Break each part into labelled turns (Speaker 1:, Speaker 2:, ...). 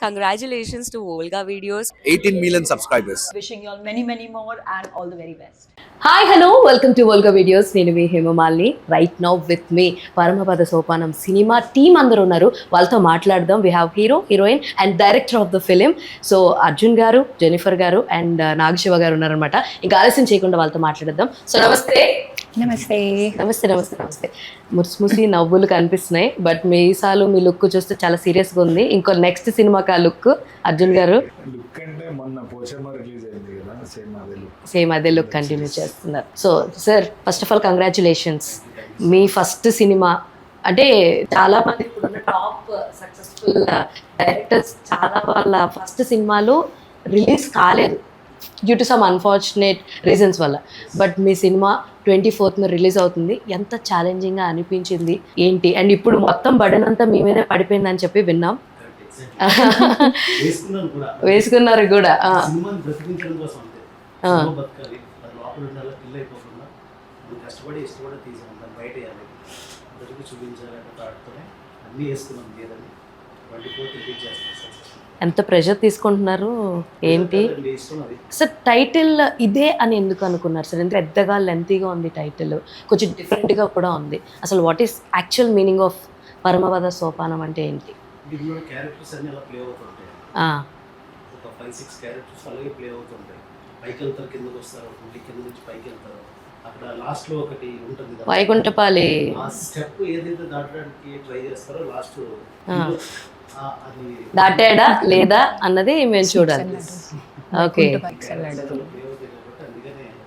Speaker 1: Congratulations to Volga Videos.
Speaker 2: 18 million subscribers.
Speaker 3: Wishing you all many, many more and all the very best.
Speaker 4: Hi hello welcome to Volga videos. నేను మీ Hemamalini. Right now with me Paramapada Sopanam cinema team అందరూ ఉన్నారు. వాళ్ళతో మాట్లాడదాం. We have hero, heroine and director of the film. So Arjun garu, Jennifer గారు and Nagashiva గారు ఉన్నారనమాట. ఇంకా ఆలస్యం చేయకుండా వాళ్ళతో మాట్లాడదాం. సో నమస్తే.
Speaker 3: నమస్తే.
Speaker 4: నమస్తే నమస్తే నమస్తే. ముసి నవ్వులు కనిపిస్తున్నాయి, బట్ మీసాలు మీ లుక్ చూస్తే చాలా సీరియస్గా ఉంది. ఇంకో నెక్స్ట్ సినిమాకి ఆ లుక్ అర్జున్ గారు
Speaker 5: లుక్ అంటే మొన్న పోచమ్మ రిలీజ్ అయింది కదా,
Speaker 4: సేమ్ అదే లుక్ కంటిన్యూ చేస్తున్నారు. So sir, first of all congratulations. Me first cinema అంటే చాలా మంది ఇప్పుడున్న టాప్ సక్సెస్ఫుల్ డైరెక్టర్స్ చాలా వాళ్ళ ఫస్ట్ సినిమాలు రిలీజ్ కాలేదు due to some unfortunate reasons వల్ల. బట్ మీ సినిమా 24th రిలీజ్ అవుతుంది. ఎంత ఛాలెంజింగ్గా అనిపించింది ఏంటి? అండ్ ఇప్పుడు మొత్తం బడన్ అంతా మీ మీదే పడిపోయిందని చెప్పి విన్నాం. వేసుకున్నారు కూడా.
Speaker 6: కష్టపడి ఇష్టపడి తీసాం, దాన్ని బయట అందరికీ చూపించాలంటే థాట్తోనే అన్నీ వేసుకున్నాం లేదని 24th రిలీజ్ చేస్తాం.
Speaker 4: ఎంత ప్రెషర్ తీసుకుంటున్నారు ఏంటి సార్? టైటిల్ ఇదే అని ఎందుకు అనుకున్నారు సార్? ఎంత పెద్దగా లెంతీగా ఉంది టైటిల్, కొంచెం డిఫరెంట్గా కూడా ఉంది. అసలు what is actual meaning of Paramapada Sopanam అంటే ఏంటి?
Speaker 6: దీంట్లో క్యారెక్టర్స్ అన్ని అలా ప్లే అవుతుంటాయి. ఒక 5-6 క్యారెక్టర్స్ అలాగే ప్లే అవుతుంటాయి. పైకి వెళ్తారు, కిందకు వస్తారు, కింద నుంచి పైకి వెళ్తారు. అక్కడ లాస్ట్ లో ఒకటి ఉంటుంది కదా,
Speaker 4: వైకుంఠపాలి.
Speaker 6: ఆ స్టెప్ ఏదైతే దాటడానికి ట్రై చేస్తారో లాస్ట్ అది
Speaker 4: దాటాడా లేదా అన్నది మేము చూడాలి. ఓకే.
Speaker 6: అందుకనే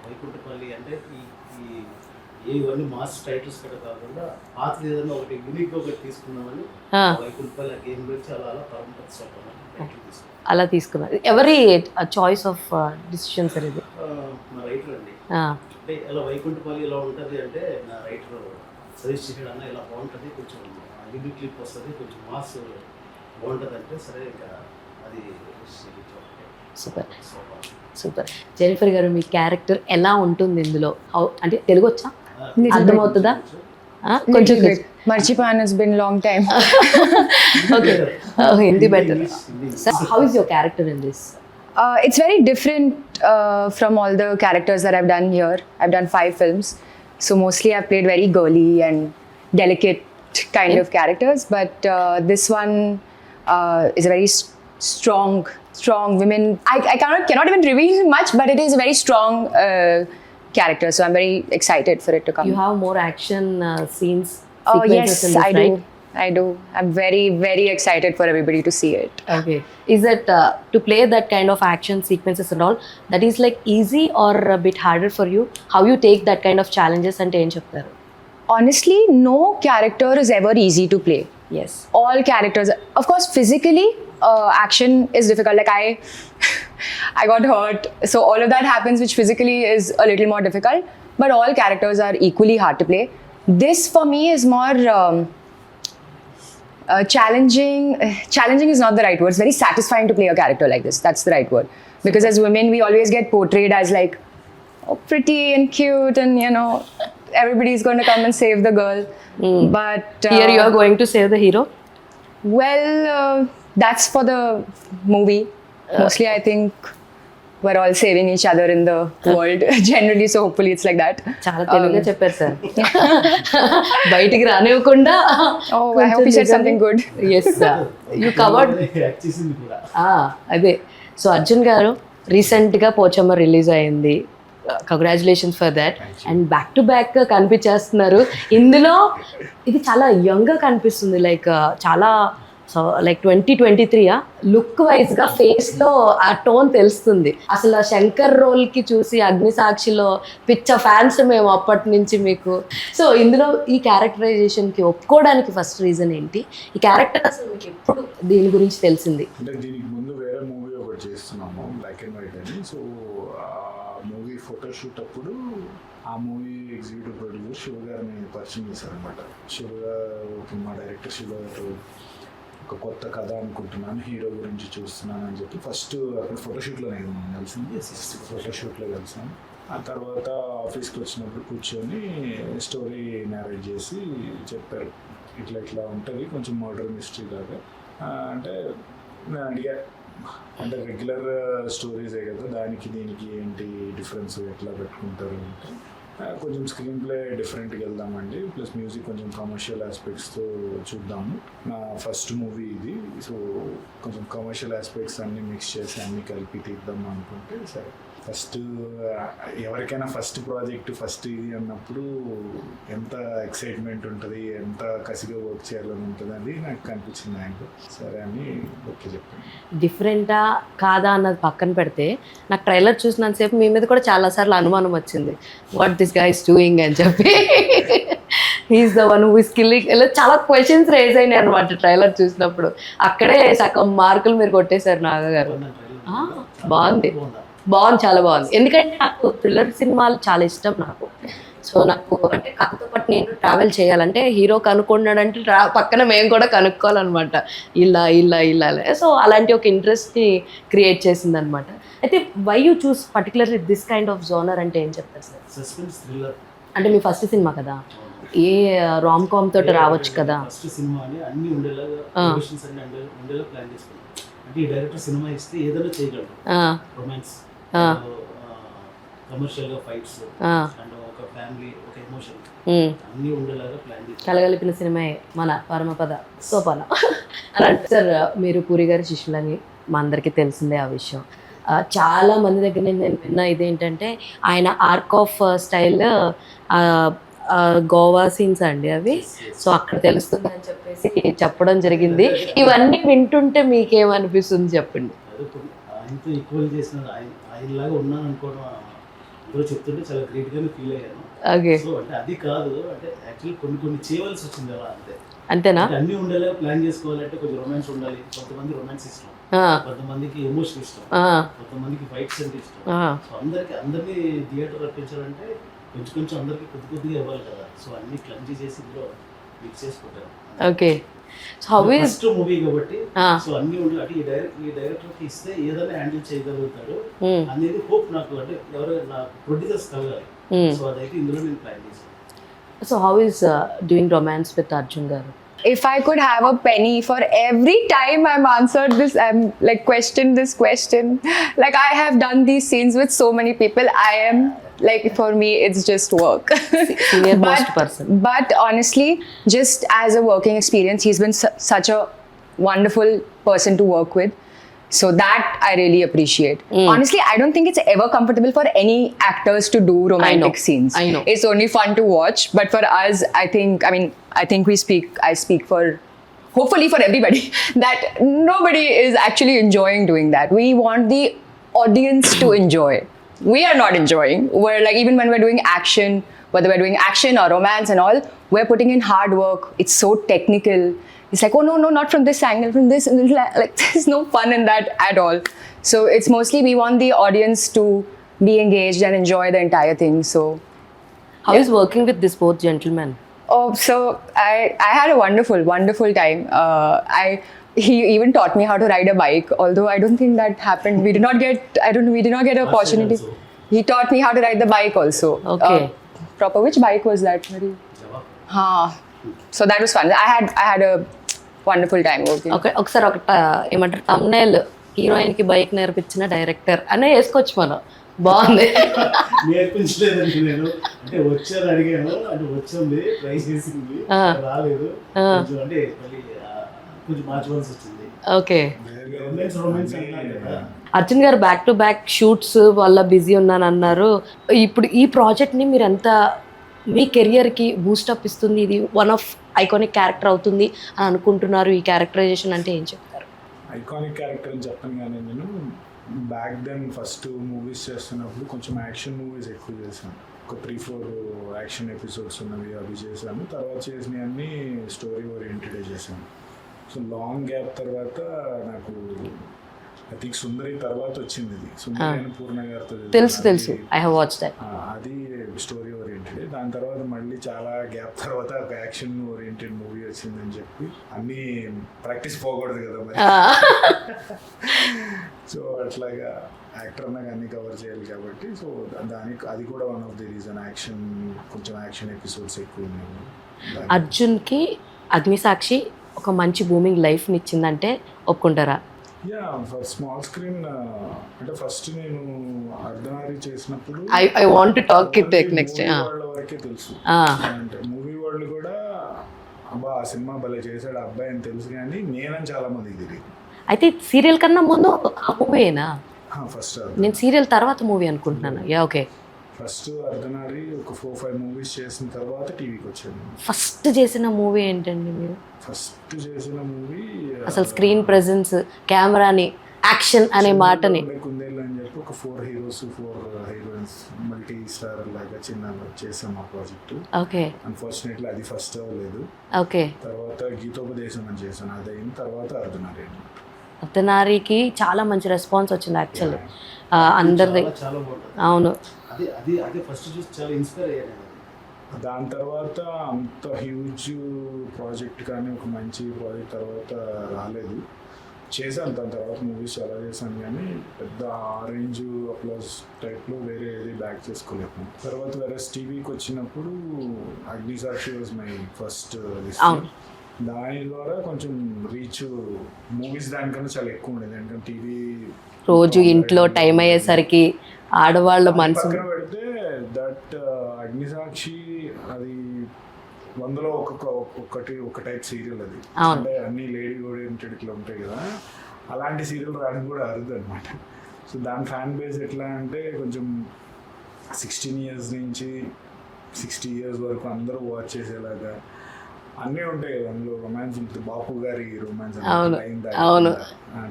Speaker 6: వైకుంఠపల్లి అంటే ఇవన్నీ మాస్ టైటిల్స్ కూడా కాకుండా పాతది ఏదైనా ఒకటి యూనిక్ ఒకటి తీసుకున్నామని వైకుంఠపల్లి గేమ్ గురించి అలా అలా పరమపద సోపానం టైటిల్ తీసుకున్నాం.
Speaker 4: అలా తీసుకున్నారు. ఎవరి చాయిస్ ఆఫ్ డిసిషన్ సార్ ఇది?
Speaker 6: మా రైటర్ అండి. అంటే ఇలా వైకుంఠపల్లి ఇలా ఉంటుంది అంటే నా రైటర్ సజెస్ట్ చేసాడు, అన్న ఇలా బాగుంటుంది, కొంచెం యూనిక్ క్లిప్ వస్తుంది, కొంచెం మాస్ బాగుంటుంది అంటే సరే ఇంకా అది
Speaker 4: సూపర్ సూపర్. జెనిఫర్ గారు, మీ క్యారెక్టర్ ఎలా ఉంటుంది ఇందులో? అంటే తెలుగు వచ్చా? అర్థమవుతుందా? కొంచెం
Speaker 3: మర్చిపోయాను, it's been long time.
Speaker 4: Okay, Hindi better. How is your character in this?
Speaker 3: It's very different from all the characters that I've done here. I've done 5 films, so mostly I've played very girly and delicate kind of characters, but this one is a very strong women. I cannot even reveal much, but it is a very strong character, so I'm very excited for it to come.
Speaker 4: You have more action scenes,
Speaker 3: Yes,
Speaker 4: sequences in this,
Speaker 3: I
Speaker 4: right?
Speaker 3: do. I do. I'm very, very excited for everybody to see it.
Speaker 4: Okay. Is it to play that kind of action sequences and all, that is like easy or a bit harder for you? How you take that kind of challenges and ఏం చెప్తారు?
Speaker 3: Honestly, no character is ever easy to play.
Speaker 4: Yes.
Speaker 3: All characters, of course, physically, action is difficult. Like I got hurt, so all of that happens, which physically is a little more difficult. But all characters are equally hard to play. This for me is more challenging. Challenging is not the right word. It's very satisfying to play a character like this. That's the right word. Because as women, we always get portrayed as like pretty and cute, and everybody's going to come and save the girl. But
Speaker 4: Here you are going to save the hero?
Speaker 3: well, that's for the movie. Mostly, I think we're all saving each other in the world generally, so hopefully it's like that.
Speaker 4: చాలా తెలుగుగా చెప్పారు sir. బయటికి రానివ్వకుండా.
Speaker 3: Oh, I hope you said something good.
Speaker 4: Yes, you covered.
Speaker 6: Act చేసింది కూడా.
Speaker 4: అదే. So Arjun garu, రీసెంట్గా Pochamma release అయింది. Congratulations for that. And back to back కనిపించేస్తున్నారు ఇందులో. ఇది చాలా యంగ్గా కనిపిస్తుంది, లైక్ చాలా లైక్ 2023 లుక్ వైజ్గా ఫేస్లో ఆ టోన్ తెలుస్తుంది. అసలు ఆ శంకర్ రోల్కి చూసి అగ్నిసాక్షిలో పిచ్చ ఫ్యాన్స్ మేము అప్పటి నుంచి మీకు. సో ఇందులో ఈ క్యారెక్టరైజేషన్కి ఒప్పుకోవడానికి ఫస్ట్ రీజన్ ఏంటి? ఈ క్యారెక్టర్ అసలు మీకు ఎప్పుడు దీని గురించి తెలిసింది?
Speaker 5: అంటే దీనికి ముందు వేరే మూవీ ఒకటి చేస్తున్నాము, బ్లాక్ అండ్ వైట్ అని. సో ఆ మూవీ ఫోటోషూట్ అప్పుడు ఆ మూవీ ఎగ్జిక్యూటివ్ ప్రొడ్యూసర్ శివ గారిని పరిచయం చేశారనమాట. శివ గారు, మా డైరెక్టర్ శివ గారు, ఒక కొత్త కథ అనుకుంటున్నాను, హీరో గురించి చూస్తున్నాను అని చెప్పి ఫస్ట్ అక్కడ ఫోటోషూట్లో నేను కలిసింది. ఫోటోషూట్లో కలిసాను. ఆ తర్వాత ఆఫీస్కి వచ్చినప్పుడు కూర్చొని స్టోరీ నేరేట్ చేసి చెప్పారు, ఇట్లా ఇట్లా ఉంటుంది, కొంచెం మర్డర్ మిస్టరీ లాగా. అంటే నేను అడిగా, అంటే రెగ్యులర్ స్టోరీసే కదా, దానికి దీనికి ఏంటి డిఫరెన్స్, ఎట్లా పెట్టుకుంటారు అంటే కొంచెం స్క్రీన్ ప్లే డిఫరెంట్గా వెళ్దామండి, ప్లస్ మ్యూజిక్ కొంచెం కమర్షియల్ ఆస్పెక్ట్స్తో చూద్దాము. నా ఫస్ట్ మూవీ ఇది, సో కొంచెం కమర్షియల్ ఆస్పెక్ట్స్ అన్నీ మిక్స్ చేసి అన్నీ కలిపి తీద్దాం అనుకుంటే సరే. ఫస్ట్ ఎవరికైనా ఫస్ట్ ప్రాజెక్ట్ ఫస్ట్ ఇది అన్నప్పుడు ఎంత ఎక్సైట్మెంట్ ఉంటుంది, ఎంత కసిగా వర్క్ చేయాలని ఉంటుంది అని నాకు కనిపించింది ఆయనకు. సరే అని ఓకే చెప్పాను.
Speaker 4: డిఫరెంటా కాదా అన్నది పక్కన పెడితే నాకు ట్రైలర్ చూసినంతసేపు మీ మీద కూడా చాలాసార్లు అనుమానం వచ్చింది, what this guy is doing అని చెప్పి. He is the one who is killing, ఇలా చాలా క్వశ్చన్స్ రేజ్ అయినాయి అనమాట ట్రైలర్ చూసినప్పుడు. అక్కడే సగం మార్కులు మీరు కొట్టేశారు నాగ గారు. బాగుంది, బాగుంది, చాలా బాగుంది. ఎందుకంటే నాకు థ్రిల్లర్ సినిమాలు చాలా ఇష్టం నాకు. సో నాకు అంటే కథతో పాటు నేను ట్రావెల్ చేయాలంటే హీరో కనుక్కున్నాడంటే పక్కన మేము కూడా కనుక్కోవాలన్నమాట, ఇలా ఇలా ఇలా. సో అలాంటి ఒక ఇంట్రెస్ట్ని క్రియేట్ చేసింది అనమాట. అయితే why you choose particularly this kind of genre అంటే ఏం చెప్తారు సార్?
Speaker 6: సస్పెన్స్ థ్రిల్లర్
Speaker 4: అంటే మీ ఫస్ట్ సినిమా కదా, ఏ రామ్ కామ్ తోటి రావచ్చు కదా.
Speaker 6: ఫస్ట్ సినిమా అని అన్ని ఉండేలాగా లొకేషన్స్ అన్ని ఉండేలా ప్లాన్ చేసుకున్నాం. అంటే ఈ డైరెక్టర్ సినిమా ఇస్తే ఏదైనా చేయగలడు, రొమాన్స్, కమర్షియల్ గా ఫైట్స్ అండ్ ఒక ఫ్యామిలీ, ఒక ఎమోషన్ అన్ని ఉండేలాగా ప్లాన్ చేసి
Speaker 4: కలగలిపిన సినిమాయే మన పరమపద సోపాన అని అంటే. సార్ మీరు పూరి గారి శిష్యులని మా అందరికీ తెలిసిందే ఆ విషయం. చాలా మంది దగ్గర నేను విన్న ఇదేంటంటే ఆయన arc of style Goa scenes అండి అవి. సో అక్కడ తెలుస్తుంది అని చెప్పేసి చెప్పడం జరిగింది. ఇవన్నీ వింటుంటే మీకేమనిపిస్తుంది చెప్పండి.
Speaker 6: ఆయనతో ఈక్వల్ చేసిన ఆయనలాగా ఉన్నాను అనుకోవడం అందరూ చెప్తుంటే చాలా గ్రేట్గానే ఫీల్ అయ్యాను.
Speaker 4: ఓకే.
Speaker 6: సో అంటే అది కాదు, అంటే యాక్చువల్లీ కొన్ని చేయవలసి వచ్చింది అలా, అంతే.
Speaker 4: అంతేనా?
Speaker 6: అన్ని ఉండేలా ప్లాన్ చేసుకోవాలంటే కొంచెం రొమాన్స్ ఉండాలి. కొంతమంది రొమాన్స్ ఇష్టం, కొంతమందికి ఎమోషన్ ఇష్టం, కొంతమందికి ఫైట్స్ అంటే ఇష్టం. సో అందరినీ థియేటర్ రప్పించాలంటే కొంచెం అందరికి కొద్దిగా ఇవ్వాలి కదా. సో అన్ని క్లంజీ చేసి ఇందులో మిక్స్ చేసుకుంటారు.
Speaker 4: Okay. So how is
Speaker 6: first movie కాబట్టి సో అన్ని ఉండాలి. అంటే ఈ డైరెక్టర్ కి ఇస్తే ఏదైనా హ్యాండిల్ చేయగలుగుతాడు అనేది హోప్ నాకు, అంటే ఎవరైనా నా ప్రొడ్యూసర్స్ కలగాలి. సో అదైతే ఇందులో నేను ప్లాన్ చేశాను.
Speaker 4: So how is doing romance with Arjun గారు?
Speaker 3: If I could have a penny for every time I'm answered this, I'm like questioned this question. Like I have done these scenes with so many people. I am like, for me, it's just work.
Speaker 4: Senior most person.
Speaker 3: But honestly, just as a working experience, he's been such a wonderful person to work with. So that I really appreciate. Honestly, I don't think it's ever comfortable for any actors to do romantic scenes.
Speaker 4: I know.
Speaker 3: It's only fun to watch, but for us, I think I speak for, hopefully for everybody, that nobody is actually enjoying doing that. We want the audience to enjoy. We are not enjoying. We're like, even when we're doing action, whether we're doing action or romance and all, we're putting in hard work. It's so technical. It's like, oh no, not from this angle, from this. Like, there's no fun in that at all. So it's mostly we want the audience to be engaged and enjoy the entire thing. So
Speaker 4: How is working with these both gentlemen?
Speaker 3: oh, so I had a wonderful time. He even taught me how to ride a bike, although I don't think that happened. We did not get an opportunity.
Speaker 6: also.
Speaker 3: He taught me how to ride the bike also.
Speaker 4: Okay.
Speaker 3: Proper. Which bike was that? So that was fun. I had a wonderful time working.
Speaker 4: Okay, ఒకసారి ఏమంటారు thumbnail, heroine కి bike నేర్పించిన director అనే వేసుకోవచ్చు మనం. బాగుంది.
Speaker 6: నేర్పించలేదండి నేను, అంటే వచ్చాను అడిగాను, అంటే వచ్చింది ట్రై చేసింది, రాలేదు, అంటే మళ్ళీ కొంచెం మార్చుకోవాల్సి వచ్చింది.
Speaker 4: ఓకే.
Speaker 6: రొమాన్స్ అన్నారు కదా.
Speaker 4: అర్జున్ గారు బ్యాక్ టు బ్యాక్ షూట్స్ వల్ల బిజీ ఉన్నాను అన్నారు. ఇప్పుడు ఈ ప్రాజెక్ట్ని మీరు ఎంత మీ కెరియర్కి బూస్టప్ ఇస్తుంది, ఇది వన్ ఆఫ్ ఐకానిక్ క్యారెక్టర్ అవుతుంది అని అనుకుంటున్నారు? ఈ క్యారెక్టరైజేషన్ అంటే ఏం చెప్తారు?
Speaker 5: ఐకానిక్ క్యారెక్టర్ అని చెప్పను, కానీ నేను బ్యాక్ దెన్ ఫస్ట్ మూవీస్ చేస్తున్నప్పుడు కొంచెం యాక్షన్ మూవీస్ ఎక్కువ చేశాను. ఒక 3-4 యాక్షన్ ఎపిసోడ్స్ ఉన్నవి అవి చేశాను. తర్వాత చేసినవన్నీ స్టోరీ ఓరియంటెడ్ చేశాను. సో లాంగ్ గ్యాప్ తర్వాత నాకు ఐ థింక్ సుందరి తర్వాత వచ్చింది ఇది. సుందరి అని పూర్ణ గారితో
Speaker 4: తెలుసు, ఐ హావ్ వాచ్డ్ దట్.
Speaker 5: అది స్టోరీ ఓరియంటెడ్. దాని తర్వాత మళ్ళీ చాలా గ్యాప్ తర్వాత ఒక యాక్షన్ ఓరియంటెడ్ మూవీ వచ్చిందని చెప్పి అన్నీ ప్రాక్టీస్ పోకూడదు కదా మరి. సో అట్లాగా యాక్టర్ నాకు అన్ని కవర్ చేయాలి కాబట్టి, సో దానికి అది కూడా వన్ ఆఫ్ ది రీజన్. కొంచెం యాక్షన్ ఎపిసోడ్స్ ఎక్కువ ఉన్నాయి.
Speaker 4: అర్జున్కి అగ్నిసాక్షి ఒక మంచి బూమింగ్ లైఫ్ని ఇచ్చిందంటే ఒప్పుకుంటారా?
Speaker 5: యా ఫర్ స్మాల్ స్క్రీన్ అంటే ఫస్ట్ నేను అర్ధనారి చేసినప్పుడు
Speaker 4: I want to talk it next.
Speaker 5: movie వాళ్ళ వరకే తెలుసు. అంటే మూవీ వాళ్ళు కూడా అబ్బా ఆ సినిమా భలే చేశాడు ఆ అబ్బాయి అని తెలుసు, కానీ నేనని చాలా మందికి తెలియదు.
Speaker 4: అయితే సీరియల్ కన్నా ముందు ఆ మూవీనా?
Speaker 5: ఫస్ట్
Speaker 4: నేను సీరియల్ తర్వాత మూవీ అనుకుంటున్నాను. Yeah okay.
Speaker 5: ఫస్ట్ అర్ధనారి ఒక 4-5 మూవీస్ చేసిన తర్వాత టీవీకి వచ్చాను.
Speaker 4: ఫస్ట్ చేసిన మూవీ ఏంటండి మీరు?
Speaker 5: ఫస్ట్ చేసిన మూవీ
Speaker 4: అసలు స్క్రీన్ ప్రెజెన్స్, కెమెరాని, యాక్షన్ అనే మాటని.
Speaker 5: కుందేళ్ళు అని చెప్పి ఒక 4 హీరోస్ 4 హీరోయిన్స్ మల్టీ స్టార్ లాగా చిన్న చేసాం ఆ ప్రాజెక్ట్.
Speaker 4: ఓకే.
Speaker 5: అన్ఫార్చునేట్లీ అది ఫస్ట్ అవ్వలేదు.
Speaker 4: ఓకే.
Speaker 5: తర్వాత గీతోపదేశం అని చేశాను, అది అయిన తర్వాత అర్ధనారి.
Speaker 4: అర్ధనారికి చాలా మంచి రెస్పాన్స్ వచ్చింది యాక్చువల్లీ అందరిది.
Speaker 6: చాలా బాగుంటుంది.
Speaker 4: అవును.
Speaker 6: అది అది అదే ఫస్ట్ చూసి చాలా ఇన్స్పైర్ అయ్యాను.
Speaker 5: దాని తర్వాత అంత హ్యూజ్ ప్రాజెక్ట్ కానీ ఒక మంచి ప్రాజెక్ట్ తర్వాత రాలేదు. చేశాను దాని తర్వాత మూవీస్ చాలా చేశాను, కానీ పెద్ద ఆరెంజ్ అప్లాస్ టైప్లో వేరే ఏది బ్యాక్ చేసుకోలేము. తర్వాత వేరే టీవీకి వచ్చినప్పుడు అగ్నిసాక్షి వాజ్ మై ఫస్ట్. దాని ద్వారా కొంచెం రీచ్ మూవీస్ దానికన్నా చాలా ఎక్కువ ఉండేది, ఎందుకంటే టీవీ
Speaker 4: రోజు ఇంట్లో టైం అయ్యేసరికి ఆడవాళ్ళ మనసు
Speaker 5: పక్కన పెడితే దట్ అగ్నిసాక్షి అది 100లో ఒక టైప్ సీరియల్ అది. అంటే అన్ని లేడీ ఓరియంటెడ్ ఇట్లా ఉంటాయి కదా, అలాంటి సీరియల్ రావడం కూడా అరుదు అనమాట. సో దాని ఫ్యాన్ బేస్ ఎట్లా అంటే కొంచెం 16 ఇయర్స్ నుంచి 60 ఇయర్స్ వరకు అందరూ వాచ్ చేసేలాగా అన్నీ ఉంటాయి కదా అందులో. రొమాన్స్ ఉంటుంది, బాపు గారి రొమాన్స్,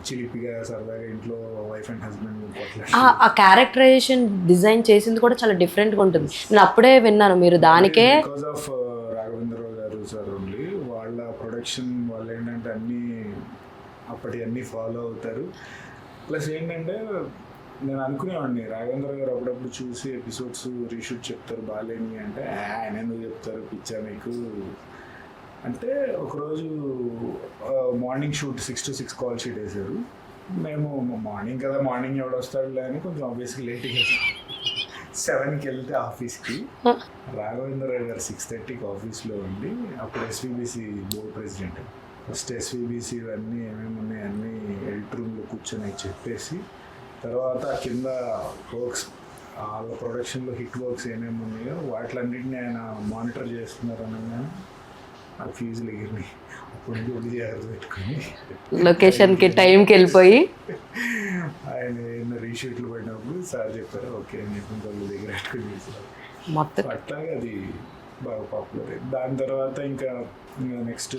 Speaker 5: చిలిపిగా సరదాగా ఇంట్లో వైఫ్ అండ్ హస్బెండ్.
Speaker 4: ఆ క్యారెక్టరైజేషన్ డిజైన్ చేసింది కూడా చాలా డిఫరెంట్గా ఉంటుంది. నేను అప్పుడే విన్నాను మీరు దానికే.
Speaker 5: బికాస్ ఆఫ్ రాఘవేంద్రరావు గారు సార్ ఓన్లీ, వాళ్ళ ప్రొడక్షన్ వాళ్ళు ఏంటంటే అన్నీ అప్పటి అన్నీ ఫాలో అవుతారు. ప్లస్ ఏంటంటే నేను అనుకునేవాడిని రాఘవేంద్ర గారు అప్పుడప్పుడు చూసి ఎపిసోడ్స్ రీషూట్ చెప్తారు బాగాలేని అంటే, ఆయన ఎందుకు చెప్తారు పిచ్చా మీకు అంటే. ఒకరోజు morning shoot 6 to 6 call sheet వేశారు. మేము మార్నింగ్ కదా, మార్నింగ్ ఎవడు వస్తాడులే అని కొంచెం ఆబ్వియస్గా లేట్గా వెళ్తాం. 7కి వెళ్తే ఆఫీస్కి రాఘవేంద్ర గారు 6:30కి ఆఫీస్లో ఉండి, అప్పుడు SVBC board president. First SVBC అన్నీ ఏమేమి ఉన్నాయి అన్నీ ఎడిట్ రూమ్లో కూర్చొని చెప్పేసి, తర్వాత కింద వర్క్స్ వాళ్ళ ప్రొడక్షన్లో హిట్ వర్క్స్ ఏమేమి ఉన్నాయో వాటిలన్నింటినీ ఆయన మానిటర్ చేస్తున్నారు అనగా ఆ ఫీజులు ఎగిరినాయి. అప్పుడు ఒడి జాగ్రత్త పెట్టుకుని
Speaker 4: లొకేషన్కి టైంకి వెళ్ళిపోయి
Speaker 5: ఆయన ఏమైనా రీషూట్లు పడినప్పుడు సార్ చెప్పారు ఓకే అని చెప్పిన వాళ్ళ దగ్గర పెట్టుకుని చేశారు
Speaker 4: మొత్తం.
Speaker 5: అట్లాగే అది బాగా పాపులర్ అయింది. దాని తర్వాత ఇంకా నెక్స్ట్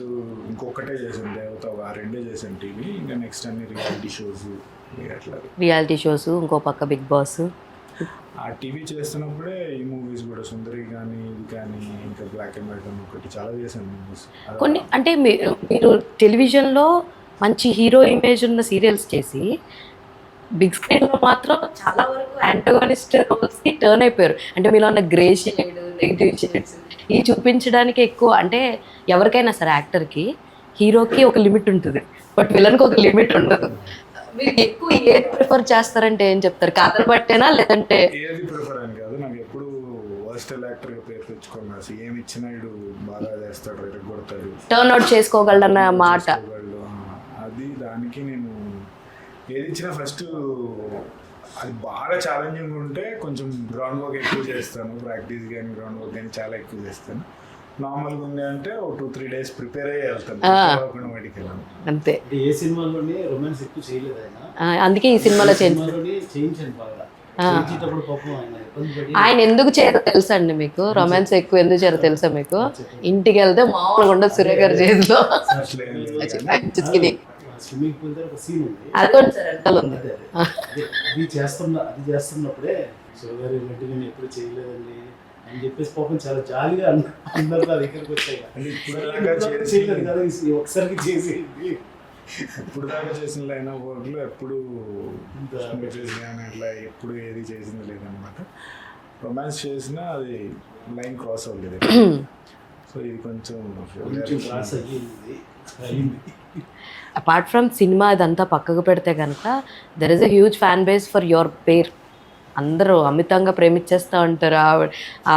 Speaker 5: ఇంకొకటే చేశాను దేవత, ఆ 2 చేశాను టీవీ. ఇంకా నెక్స్ట్ అన్ని రియాలిటీ షోస్ అట్లా.
Speaker 4: రియాలిటీ షోస్, ఇంకో పక్క బిగ్ బాస్.
Speaker 5: ఆ టీవీ చేస్తున్నప్పుడే ఈ మూవీస్ కూడా సుందరి కానీ ఇది కానీ ఇంకా బ్లాక్ అండ్ వైట్ అని ఒకటి చాలా చేశాను మూవీస్.
Speaker 4: కొన్ని అంటే మీరు టెలివిజన్లో మంచి హీరో ఇమేజ్ ఉన్న సీరియల్స్ చేసి బిగ్ స్క్రీన్లో మాత్రం చాలా వరకు యాంటోగనిస్ట్ రోల్స్కి టర్న్ అయిపోయారు. అంటే మీలో ఉన్న గ్రే షేడ్, నెగిటివ్ షేడ్స్ ఇవి చూపించడానికి ఎక్కువ. అంటే ఎవరికైనా సరే యాక్టర్కి, హీరోకి ఒక లిమిట్ ఉంటుంది, బట్ విలన్కి ఒక లిమిట్ ఉండదు. మీరు ఎక్కువ ఏది ప్రిఫర్ చేస్తారంటే ఏం చెప్తారు? కథలు బట్టేనా లేదంటే?
Speaker 5: ఏది ప్రిఫర్ అని కాదు, నాకు ఎప్పుడు వర్స్టల్ యాక్టర్గా పేరు తెచ్చుకోండి. అసలు ఏమి ఇచ్చినా ఇడు బాగా చేస్తాడు, రేటు కొడతాడు,
Speaker 4: టర్న్ అవుట్ చేసుకోగలడన్న మాట.
Speaker 5: అది దానికి నేను ఏది ఇచ్చినా ఫస్ట్ అది బాగా ఛాలెంజింగ్ ఉంటే కొంచెం గ్రౌండ్ వర్క్ ఎక్కువ చేస్తాను, ప్రాక్టీస్ కానీ గ్రౌండ్ వర్క్ కానీ చాలా ఎక్కువ చేస్తాను. నార్మల్గా ఉంది అంటే ఒక 2-3 days ప్రిపేర్ అయ్యి వెళ్తాను, వాటికి వెళ్ళాను
Speaker 4: అంతే.
Speaker 6: ఏ సినిమాలోనే రొమాన్స్ ఎక్కువ చేయలేదు ఆయన,
Speaker 4: అందుకే ఈ సినిమాలో
Speaker 6: చేయించండి బాగా. చేయించేటప్పుడు పాపం
Speaker 4: ఆయన ఎందుకు చేయరో తెలుసా అండి మీకు? రొమాన్స్ ఎక్కువ ఎందుకు చేయరో తెలుసా మీకు? ఇంటికి వెళ్తే మామూలుగా ఉండదు సూర్య గారి చేతిలో.
Speaker 6: స్విమ్మింగ్ పూల్ దగ్గర ఒక సీన్ ఉంది, అది చేస్తున్నప్పుడే శివగారి వెంటనే నేను ఎప్పుడు చేయలేదండి అని చెప్పేసి పాపం చాలా జాలీగా అందరు నా దగ్గరికి వచ్చాయి. చేయలేదు కదా ఒకసారికి చేసేది.
Speaker 5: ఇప్పుడు దాకా చేసిన లైన్ ఆఫ్ వర్క్లో ఎప్పుడు కానీ అట్లా ఎప్పుడు ఏది చేసింది లేదనమాట. రొమాన్స్ చేసినా అది లైన్ క్రాస్ అవ్వలేదు. సో ఇది కొంచెం
Speaker 6: క్రాస్ అయ్యింది.
Speaker 4: అపార్ట్ ఫ్రమ్ సినిమా ఇదంతా పక్కకు పెడితే కనుక there is a huge fan base for your pair. అందరూ అమితంగా ప్రేమించేస్తూ ఉంటారు. ఆ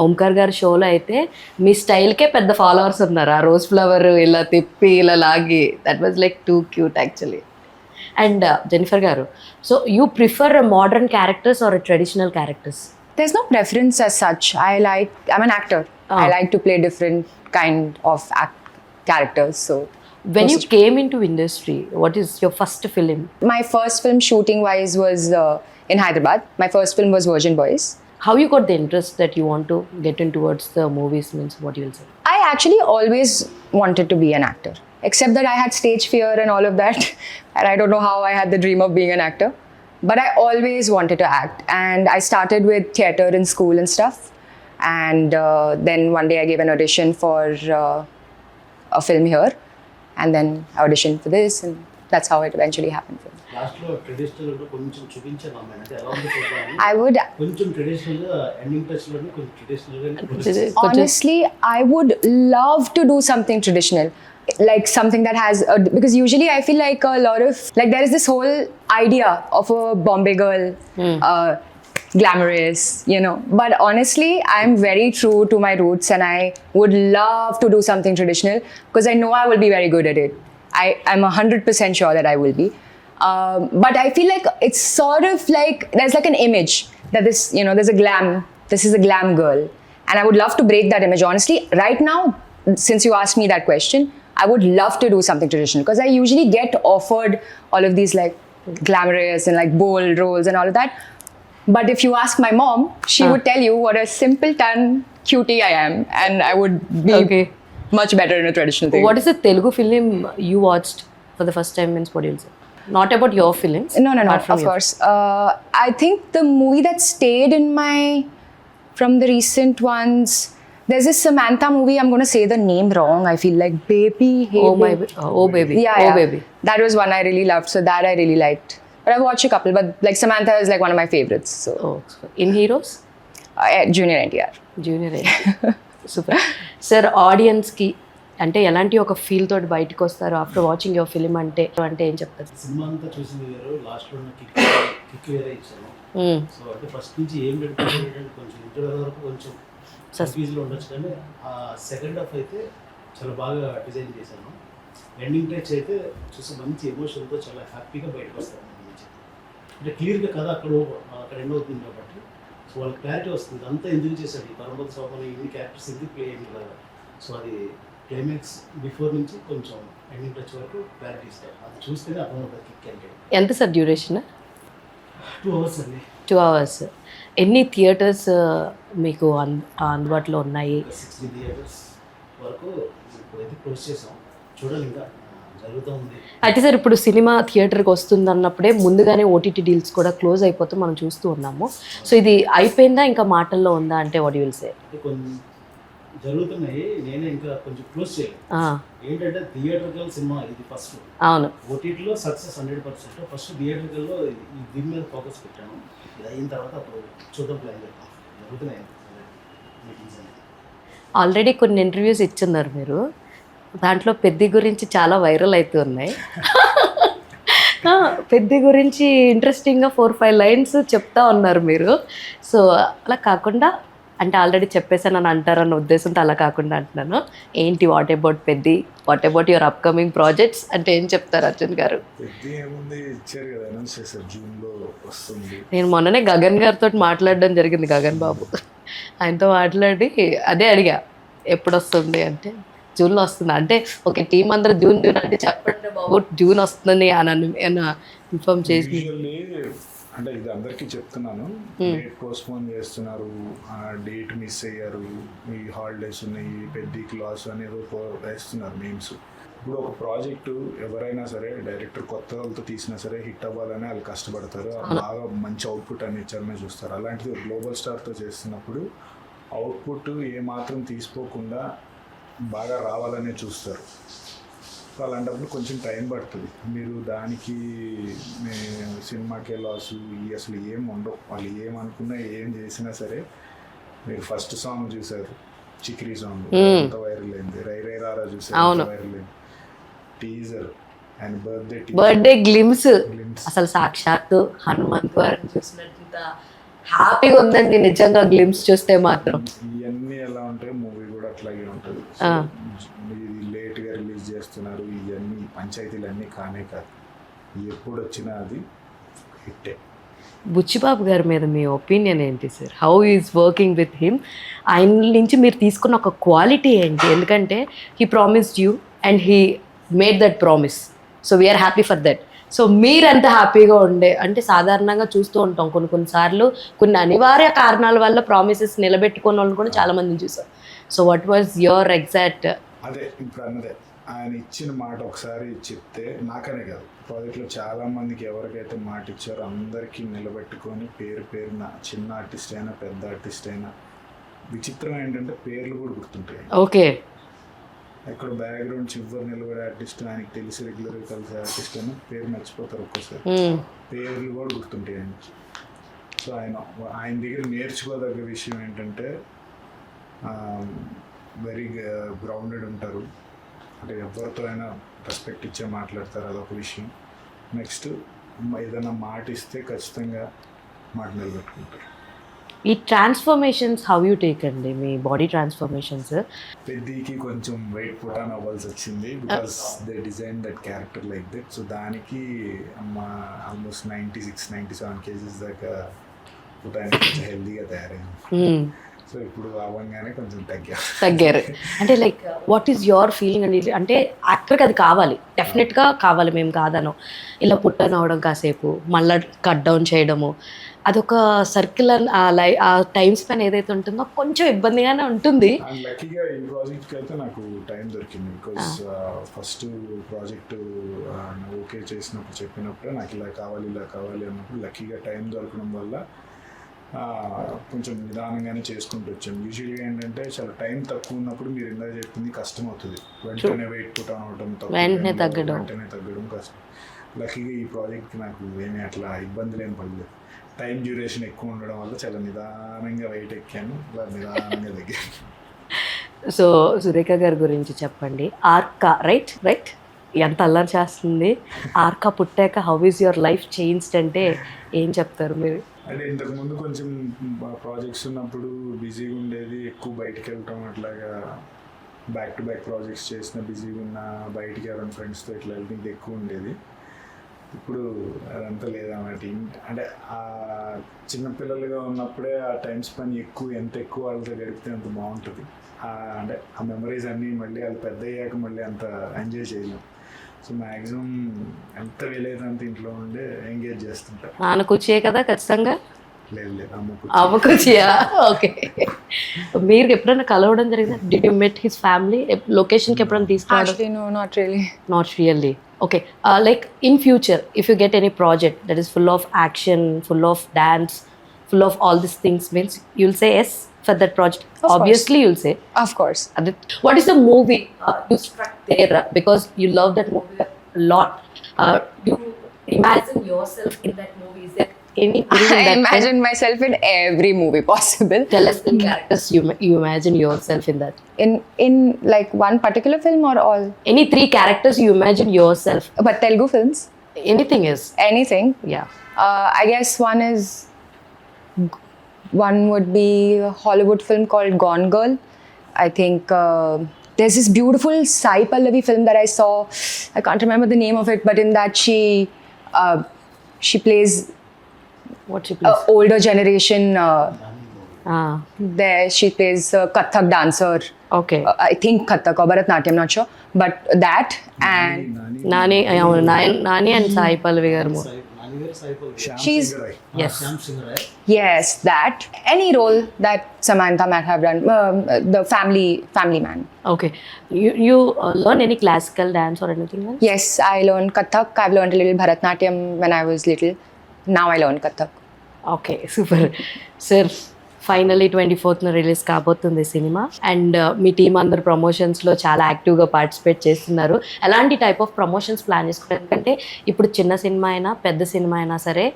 Speaker 4: ఓంకార్ గారి షోలో అయితే మీ స్టైల్కే పెద్ద ఫాలోవర్స్ ఉన్నారు. ఆ రోజ్ ఫ్లవర్ ఇలా తిప్పి ఇలా లాగి, that was like too cute actually. And Jennifer garu, so you prefer modern characters or traditional characters?
Speaker 3: There's no preference as such. I'm an actor. I like to play different kind of characters. So
Speaker 4: When you came into industry, what is your first film?
Speaker 3: my first film shooting wise was in Hyderabad. My first film was Virgin Boys.
Speaker 4: How you got the interest that you want to get in towards the movies, means what you will say?
Speaker 3: I actually always wanted to be an actor, except that I had stage fear and all of that. And I don't know how I had the dream of being an actor. But I always wanted to act. And I started with theatre in school and stuff. And then one day I gave an audition for a film here. And then I auditioned for this. And that's how it eventually happened for me.
Speaker 6: లాస్ట్లో traditional కొంచెం చూపించాను అమ్మాయి అంటే ఎలా ఉంది చూద్దామని.
Speaker 3: I would,
Speaker 6: కొంచెం ట్రెడిషనల్గా ఎండింగ్ టచ్లోనే కొంచెం ట్రెడిషనల్గా
Speaker 3: honestly, I would love to do something traditional. Like something that has because usually I feel like a lot of like there is this whole idea of a Bombay girl, glamorous, you know. But honestly, I'm very true to my roots, and I would love to do something traditional because I know I will be very good at it. I'm 100% sure that I will be. But I feel like it's sort of like there's like an image that this, you know, there's a glam. This is a glam girl, and I would love to break that image. Honestly, right now, since you asked me that question, I would love to do something traditional because I usually get offered all of these like glamorous and like bold roles and all of that. But if you ask my mom, she would tell you what a simpleton cutie I am, and I would be
Speaker 4: Okay.
Speaker 3: much better in a traditional thing.
Speaker 4: What is the Telugu film you watched for the first time, means what you will say? Not about your films.
Speaker 3: No,
Speaker 4: apart from
Speaker 3: of
Speaker 4: your-
Speaker 3: course. I think the movie that stayed in my, from the recent ones, there's this Samantha movie, I'm going to say the name wrong. I feel like Baby, Hey
Speaker 4: Oh my,
Speaker 3: Baby.
Speaker 4: oh baby,
Speaker 3: Yeah,
Speaker 4: oh
Speaker 3: yeah.
Speaker 4: baby.
Speaker 3: That was one I really loved, so that I really liked. But I've watched a couple, but like Samantha is like one of my favorites. So
Speaker 4: Oh, in heroes,
Speaker 3: Junior NTR.
Speaker 4: Junior super. Sir ఆడియన్స్కి అంటే ఎలాంటి ఒక feel తోటి బయటకు వస్తారు after watching your film అంటే అంటే ఏం చెప్తారు?
Speaker 6: సినిమా అంతా చూసింది వేరు, లాస్ట్లో ఉన్న కిక్ వేరే ఇచ్చాను.
Speaker 4: Mm.
Speaker 6: సో అంటే ఫస్ట్ నుంచి ఏం పెట్టుకుంటే కొంచెం ఇంటర్వ్యూ వరకు కొంచెం కన్ఫ్యూజ్లో ఉండొచ్చు, కానీ ఆ సెకండ్ హాఫ్ అయితే చాలా బాగా డిజైన్ చేశాను. ఎండింగ్ టచ్ అయితే చూసి మంచి ఎమోషన్తో చాలా హ్యాపీగా బయటకు వస్తాను దాని నుంచి. అంటే క్లియర్గా కథ అక్కడ ఎండ్ అవుతుంది కాబట్టి సో వాళ్ళకి క్లారిటీ వస్తుంది అంతా ఎందుకు చేశాడు ఈ పరమపద శోభన, ఇన్ని క్యారెక్టర్స్ ఎందుకు ప్లే అయింది కదా. సో అది క్లైమాక్స్ బిఫోర్ నుంచి కొంచెం ఎండింగ్ టచ్ వరకు క్లారిటీ ఇస్తారు. అది చూస్తేనే అర్థం అవుతుంది కిక్ అంటే.
Speaker 4: ఎంత సార్ డ్యూరేషన్?
Speaker 6: 2 hours అండి.
Speaker 4: 2 hours. ఎన్ని థియేటర్స్ మీకు అందుబాటులో ఉన్నాయి?
Speaker 6: 60 థియేటర్స్ వరకు ఇప్పుడైతే క్లోజ్ చేసాం, చూడాలి ఇంకా జరుగుతూ ఉంది.
Speaker 4: అయితే సార్ ఇప్పుడు సినిమా థియేటర్కి వస్తుంది అన్నప్పుడే ముందుగానే ఓటీటీ డీల్స్ కూడా క్లోజ్ అయిపోతే మనం చూస్తూ ఉన్నాము. సో ఇది అయిపోయిందా ఇంకా మాటల్లో ఉందా అంటే వాట్ యు విల్ సే?
Speaker 6: అంటే కొన్ని జరుగుతున్నాయి, నేనే ఇంకా కొంచెం క్లోజ్ చేయాలి. ఏంటంటే థియేటర్కల్ సినిమా ఇది ఫస్ట్,
Speaker 4: అవును.
Speaker 6: ఓటీటీలో సక్సెస్ 100%. ఫస్ట్ థియేటర్కల్లో దీని మీద ఫోకస్ పెట్టాను. ఇది అయిన తర్వాత అప్పుడు చూద్దాం, ప్లాన్ చేద్దాం. జరుగుతున్నాయి మీటింగ్స్ అనేది.
Speaker 4: ఆల్రెడీ కొన్ని ఇంటర్వ్యూస్ ఇచ్చున్నారు మీరు, దాంట్లో పెద్ది గురించి చాలా వైరల్ అవుతూ ఉన్నాయి. పెద్ది గురించి ఇంట్రెస్టింగ్గా 4-5 లైన్స్ చెప్తా ఉన్నారు మీరు. సో అలా కాకుండా అంటే ఆల్రెడీ చెప్పేసానని అంటారన్న ఉద్దేశంతో అలా కాకుండా అంటున్నాను. ఏంటి what about Peddi, what about your upcoming projects అంటే ఏం చెప్తారు అర్జున్ గారు?
Speaker 5: పెద్ద ఏముంది, ఇచ్చారు కదా, అనౌన్స్ చేశారు జూన్లో వస్తుంది.
Speaker 4: నేను మొన్ననే గగన్ గారితో మాట్లాడడం జరిగింది, గగన్ బాబు. ఆయనతో మాట్లాడి అదే అడిగా ఎప్పుడు వస్తుంది అంటే జూన్లో వస్తుంది అంటే ఓకే టీం అందరూ జూన్ అంటే చెప్పండి బాబు జూన్ వస్తుంది అని ఇన్ఫార్మ్ చేసి.
Speaker 5: యూజువల్లీ అంటే ఇది అందరికీ చెప్తున్నాను, డేట్ పోస్ట్పోన్ చేస్తున్నారు, డేట్ మిస్ అయ్యారు, ఈ హాలిడేస్ ఉన్నాయి, పెద్ద లాస్ అనేది వేస్తున్నారు మీమ్స్. ఇప్పుడు ఒక ప్రాజెక్టు ఎవరైనా సరే డైరెక్టర్ కొత్త వాళ్ళతో తీసినా సరే హిట్ అవ్వాలని వాళ్ళు కష్టపడతారు, బాగా మంచి అవుట్పుట్ అని ఇచ్చారనే చూస్తారు. అలాంటిది గ్లోబల్ స్టార్తో చేస్తున్నప్పుడు అవుట్పుట్ ఏమాత్రం తీసుకోకుండా బాగా రావాలనే చూస్తారు. సో అలాంటప్పుడు కొంచెం టైం పడుతుంది. మీరు దానికి సినిమాకే లాసు అసలు ఏం ఉండవు. వాళ్ళు ఏమనుకున్నా ఏం చేసినా సరే, మీరు ఫస్ట్ సాంగ్ చూసారు చిక్రీ సాంగ్ ఎంత వైరల్ అయింది, రై రై రారా చూసారు వైరల్ అయింది, టీజర్ అండ్
Speaker 4: బర్త్డే గ్లిమ్స్ అసలు సాక్షాత్తు హనుమంత్ వారిని చూసినంత హ్యాపీగా ఉందండి నిజంగా గ్లిమ్స్ చూస్తే మాత్రం.
Speaker 5: ఇవన్నీ ఎలా ఉంటాయి, మూవీ కూడా అట్లాగే ఉంటుంది. ఇది లేట్గా రిలీజ్ చేస్తున్నారు, ఇవన్నీ పంచాయతీలు అన్నీ కానే కాదు. ఎప్పుడు వచ్చినా అది హిట్టే.
Speaker 4: బుచ్చిబాబు గారి మీద మీ ఒపీనియన్ ఏంటి sir? How is working with him? ఆయన నుంచి మీరు తీసుకున్న ఒక క్వాలిటీ ఏంటి? ఎందుకంటే he promised you and he made that promise, so we are happy for that. So మీరెంత హ్యాపీగా ఉండే అంటే సాధారణంగా చూస్తూ ఉంటాం కొన్నిసార్లు కొన్ని అనివార్య కారణాల వల్ల ప్రామిసెస్ నిలబెట్టుకున్న వాళ్ళు కూడా చాలా మందిని చూసాం. So what was your exact?
Speaker 5: అదే ఇప్పుడు అన్నదే, ఆయన ఇచ్చిన మాట ఒకసారి చెప్తే నాకనే కాదు ప్రాజెక్ట్లో చాలా మందికి ఎవరికైతే మాట ఇచ్చారో అందరికీ నిలబెట్టుకొని పేరున చిన్న ఆర్టిస్ట్ అయినా పెద్ద ఆర్టిస్ట్ అయినా, విచిత్రం ఏంటంటే పేర్లు కూడా గుర్తుంటాయి.
Speaker 4: ఓకే,
Speaker 5: ఎక్కడ బ్యాక్గ్రౌండ్ చివరి నిలబడే ఆర్టిస్ట్, ఆయనకి తెలిసి రెగ్యులర్గా కలిసే ఆర్టిస్ట్ అయినా పేరు మర్చిపోతారు ఒక్కోసారి, పేర్లు కూడా గుర్తుంటాయి ఆయనకి. సో ఆయన దగ్గర నేర్చుకోదగ్గ విషయం ఏంటంటే వెరీ గ్రౌండెడ్ ఉంటారు, అంటే ఎవరితో అయినా రెస్పెక్ట్ ఇచ్చే మాట్లాడతారు, అదొక విషయం. నెక్స్ట్ ఏదైనా మాట ఇస్తే ఖచ్చితంగా మాట నిలబెట్టుకుంటారు.
Speaker 4: ఈ ట్రాన్స్ఫర్మేషన్స్ హౌ యూ టేక్ అండి, మీ బాడీ ట్రాన్స్ఫర్మేషన్స్?
Speaker 5: పెద్దకి కొంచెం వెయిట్ పుటాన్ అవ్వాల్సి వచ్చింది because they design that character like that. So దానికి ఆల్మోస్ట్ 96-97 కేజీస్ దాకా పుటాన్ కొంచెం హెల్దీగా తయారైంది. సో ఇప్పుడు అవ్వగానే కొంచెం
Speaker 4: తగ్గారు. అంటే like what is your feeling అండి? అంటే యాక్టర్కి అది కావాలి, డెఫినెట్గా కావాలి, మేము కాదను. ఇలా పుట్టన్ అవడం కాసేపు మళ్ళీ కట్ డౌన్ చేయడము, అదొక సర్కిల్ ఆ టైం స్పెన్ ఏదైతే ఉంటుందో కొంచెం ఇబ్బందిగానే ఉంటుంది.
Speaker 5: లక్కీగా ఈ ప్రాజెక్ట్కి అయితే నాకు టైం దొరికింది బికాస్ ఫస్ట్ ప్రాజెక్టు ఓకే చేసినప్పుడు చెప్పినప్పుడే నాకు ఇలా కావాలి అన్నప్పుడు లక్కీగా టైం దొరకడం వల్ల కొంచెం నిదానంగానే చేసుకుంటూ వచ్చాం. యూజువల్గా ఏంటంటే చాలా టైం తక్కువ ఉన్నప్పుడు మీరు ఇందాక చెప్పింది కష్టం అవుతుంది, వెంటనే వెయిట్ పుట్ అవడం, వెంటనే తగ్గడం కష్టం. లక్కీగా ఈ ప్రాజెక్ట్కి నాకు ఏమీ అట్లా ఇబ్బందులు ఏం పడలేదు. టైం డ్యూరేషన్ ఎక్కువ ఉండడం వల్ల చాలా నిదానంగా వెయిట్ ఎక్కాను, నిదానంగా తగ్గాను.
Speaker 4: సో సురేఖ గారి గురించి చెప్పండి. ఆర్కా రైట్ ఎంత అల్లరి చేస్తుంది. ఆర్కా పుట్టాక how is your life changed అంటే ఏం చెప్తారు మీరు?
Speaker 5: అంటే ఇంతకుముందు కొంచెం ప్రాజెక్ట్స్ ఉన్నప్పుడు బిజీగా ఉండేది, ఎక్కువ బయటికి వెళ్ళటం, అట్లాగా బ్యాక్ టు బ్యాక్ ప్రాజెక్ట్స్ చేసిన బిజీగా ఉన్న, బయటికి ఎవరైనా ఫ్రెండ్స్తో ఇట్లా వెళ్తే ఎక్కువ ఉండేది. ఇప్పుడు అదంతా లేదన్నమాట. అంటే ఆ చిన్నపిల్లలుగా ఉన్నప్పుడే ఆ టైం స్పెండ్ ఎంత ఎక్కువ వాళ్ళతో గడిపితే అంత బాగుంటుంది. అంటే ఆ మెమరీస్ అన్నీ మళ్ళీ వాళ్ళు పెద్ద అయ్యాక మళ్ళీ అంత ఎంజాయ్ చేయలేం. సో మ్యాక్సిమం ఎంత వీలైతే అంత ఇంట్లో ఉండే ఎంగేజ్ చేస్తుంటారు.
Speaker 4: నాన్న కూర్చే కదా ఖచ్చితంగా?
Speaker 5: లేదు
Speaker 4: అమ్మ కూర్చియా? ఓకే. మీరు ఎప్పుడైనా కలవడం జరిగిందా? Did you met his family? లొకేషన్కి ఎప్పుడైనా తీసుకురావడం?
Speaker 3: No, not really.
Speaker 4: Not really. Okay. Like in future, if you get any project that is full of action, full of dance, full of all these things, means you'll say yes for that project.
Speaker 3: Of
Speaker 4: Obviously,
Speaker 3: course.
Speaker 4: you'll say.
Speaker 3: Of course.
Speaker 4: What is the movie you struck there because you love that movie a lot? You imagine yourself in that movie. Is there any film
Speaker 3: I
Speaker 4: that
Speaker 3: imagine myself in every movie possible.
Speaker 4: tell us the characters you imagine yourself in that?
Speaker 3: In like one particular film or all?
Speaker 4: Any 3 characters you imagine yourself?
Speaker 3: But Telugu films?
Speaker 4: Anything is.
Speaker 3: Anything.
Speaker 4: Yeah.
Speaker 3: I guess one would be a Hollywood film called Gone Girl. I think there's this beautiful Sai Pallavi film that I saw. I can't remember the name of it, but in that she plays
Speaker 4: What she plays?
Speaker 3: older generation.
Speaker 4: Ah,
Speaker 3: There she plays a Kathak dancer.
Speaker 4: okay.
Speaker 3: I think Kathak or Bharatnatyam, not sure. But that and
Speaker 4: Nani and Sai Pallavi garu.
Speaker 3: she's
Speaker 4: Yes.
Speaker 6: Shyam Singh Roy.
Speaker 3: yes, that any role that Samantha might have done, the family man.
Speaker 4: Okay. You learn any classical dance or anything else?
Speaker 3: Yes, I learned Kathak. I've learned a little Bharatnatyam when I was little. Now I learn Kathak.
Speaker 4: Okay, super sir. Finally 24th release కాబోతుంది cinema and me team అందరు ప్రమోషన్స్లో చాలా యాక్టివ్గా participate చేస్తున్నారు. ఎలాంటి type of promotions plan చేసుకుంటారు? ఎందుకంటే ఇప్పుడు చిన్న సినిమా అయినా పెద్ద సినిమా అయినా సరే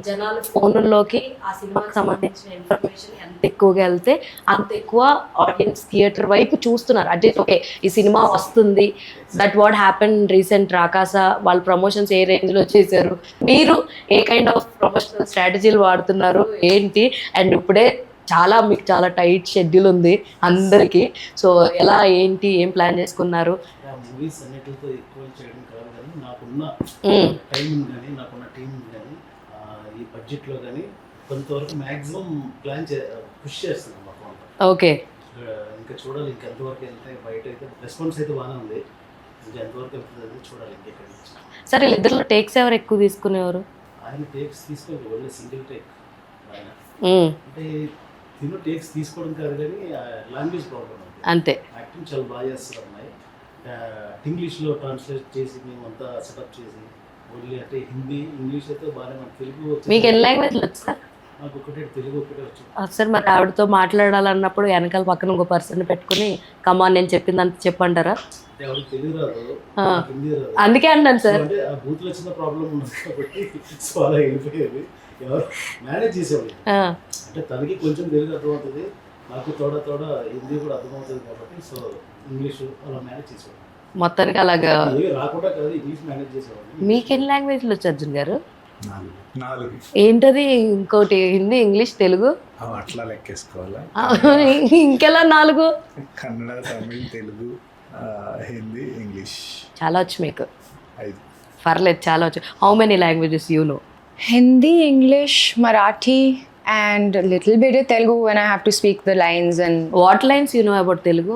Speaker 4: జనాలు ఫోన్లోకి ఆ సినిమాకి సంబంధించిన ఇన్ఫర్మేషన్ ఎంత ఎక్కువగా వెళ్తే అంత ఎక్కువ ఆడియన్స్ థియేటర్ వైపు చూస్తున్నారు. అంటే ఓకే ఈ సినిమా వస్తుంది, దట్ వాట్ హ్యాపెన్ రీసెంట్ రాకాస వాళ్ళ ప్రమోషన్స్ ఏ రేంజ్లో చేశారు, మీరు ఏ కైండ్ ఆఫ్ ప్రమోషనల్ స్ట్రాటజీలు వాడుతున్నారు ఏంటి? అండ్ ఇప్పుడే మీకు చాలా టైట్ షెడ్యూల్ ఉంది అందరికీ. సో ఎలా ఏంటి ఏం ప్లాన్ చేసుకున్నారు?
Speaker 6: మూవీస్ అన్నిటితో ఈక్వల్ చేయడం కాదు కానీ నాకున్న టైం కానీ నాకున్న టీం కానీ ఈ బడ్జెట్లో కానీ కొంతవరకు మ్యాక్సిమం పుష్ చేస్తున్నాం మా ఫోన్.
Speaker 4: ఓకే.
Speaker 6: ఇంకా చూడాలి ఇంకా ఎంతవరకు వెళ్తే. బయట అయితే రెస్పాన్స్ అయితే బాగానే ఉంది, ఇంకా ఎంతవరకు వెళ్తుంది అది చూడాలి ఇంకెక్కడి నుంచి.
Speaker 4: సరే వీళ్ళిద్దరిలో టేక్స్ ఎవరు ఎక్కువ తీసుకునేవారు?
Speaker 6: ఆయన టేక్స్ తీసుకోవాలి, ఓన్లీ సింగిల్ టేక్ ఆయన. అంటే తిను టేక్స్ తీసుకోవడం కాదు కానీ లాంగ్వేజ్ ప్రాబ్లం
Speaker 4: అంతే.
Speaker 6: యాక్టింగ్ చాలా బాగా చేస్తారు అమ్మాయి. ఇంగ్లీష్లో ట్రాన్స్లేట్ చేసి మేమంతా సెటప్ చేసి ఓన్లీ అంటే హిందీ ఇంగ్లీష్ అయితే బాగానే, మన తెలుగు
Speaker 4: మీకు ఎన్ని లాంగ్వేజ్లు వచ్చా?
Speaker 6: నాకు ఒకటే తెలుగు ఒకటే వచ్చు.
Speaker 4: సార్ మరి ఆవిడతో మాట్లాడాలన్నప్పుడు వెనకాల పక్కన ఒక పర్సన్ పెట్టుకుని కమాన్ నేను చెప్పిందంత చెప్పంటారా?
Speaker 6: అంటే ఎవరికి తెలుగు రాదు, హిందీ రాదు,
Speaker 4: అందుకే అన్నాను సార్.
Speaker 6: అంటే ఆ బూత్లో చిన్న ప్రాబ్లం ఉన్నది కాబట్టి సో అలా వెళ్ళిపోయేది. ఎవరు మేనేజ్ చేసేవాళ్ళు. అంటే తనకి కొంచెం తెలుగు అర్థమవుతుంది, నాకు తోడ హిందీ కూడా అర్థమవుతుంది కాబట్టి సో ఇంగ్లీష్ అలా మేనేజ్ చేసేవాళ్ళు.
Speaker 4: మొత్తానికి అలాగా
Speaker 6: రాకుండా కాదు, ఇంగ్లీష్ మేనేజ్ చేసేవాళ్ళు.
Speaker 4: మీకు ఎన్ని లాంగ్వేజ్లు వచ్చు అర్జున్ గారు?
Speaker 5: 4.
Speaker 4: ఏంటది? ఇంకోటి హిందీ, ఇంగ్లీష్, తెలుగు
Speaker 5: అట్లా లెక్కేసుకోవాలా?
Speaker 4: ఇంకెలా 4?
Speaker 5: కన్నడ, తమిళ్, తెలుగు, హిందీ, ఇంగ్లీష్.
Speaker 4: చాలా వచ్చు మీకు.
Speaker 5: 5.
Speaker 4: పర్లేదు, చాలా వచ్చు. How many languages you know?
Speaker 3: Hindi, English, Marathi, and a little bit of Telugu when I have to speak the lines and.
Speaker 4: What lines you know about Telugu?